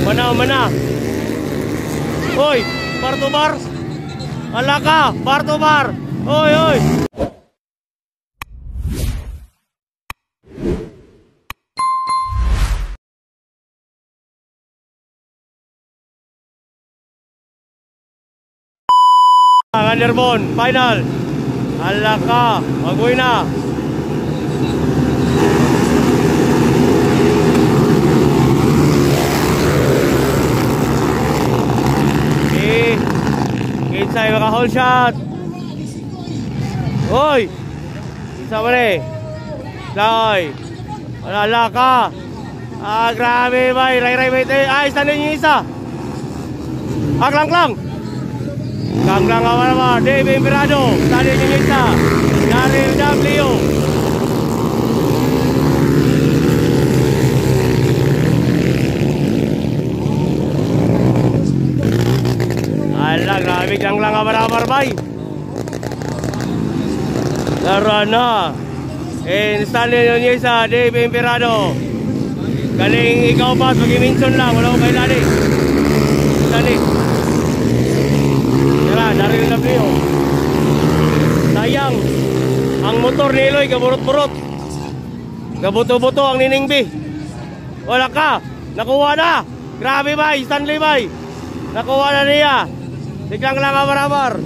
Mana. Oy, bar to bar. Alaka, bar to bar. Oy. Underbone, final. Alaka, mag-uwi na. Kinsay maka-hold shot. Oy, isa mo rin. Oy, alaka. Grabe bay, ray bay. Ay, standin yung isa. Klang. Kanglang awal-awal, Dave Imperado, tadi nyisa, dari W. Alah, grabe kanglang awal-awal bay. Karana, Stanley nyisa, Dave Imperado. Galing ikaw pa, pag-iminson lang, wala ko kayo lali. Stanley. Dari W. Sayang, ang motor ni Eloy kaburot-burot. Kabuto-buto ang Nining B. Wala ka, nakuha na. Grabe bay, Stanley bay. Nakuha na niya. Biglang lang abar-abar.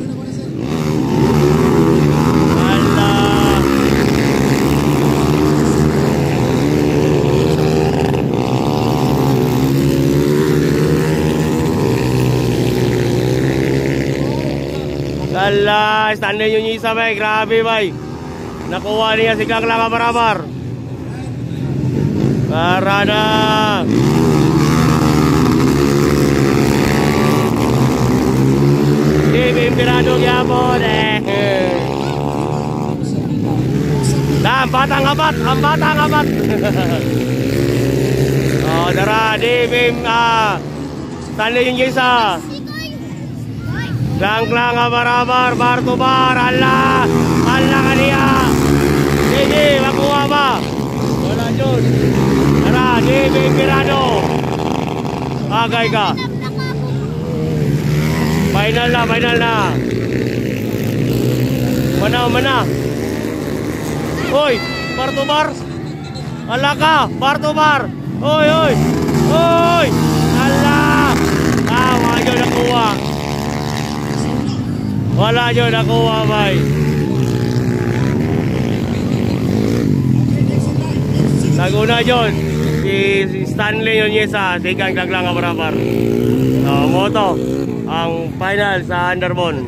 Ala, Stanley yung isa bay, grabe bay. Nakuha niya si Kang lang abar-abar. Para na. Dave Imperado gyapon ang batang abat. Oh, dara Dave Stanley yung isa. Klang abar-abar, bar to bar. Allah ka niya. Sige, makuha ba? Wala yun. Tara, Dave Imperado. Agay ka. Final na. Mana. Oy, bar to bar. Allah ka, bar to bar. Oy. Allah. Wala yun nakuha. Wala nyo nakuha bay. Naguna yun si Stanley yun yesa. Tigang lang abar-abar. Moto ang final sa Underbone.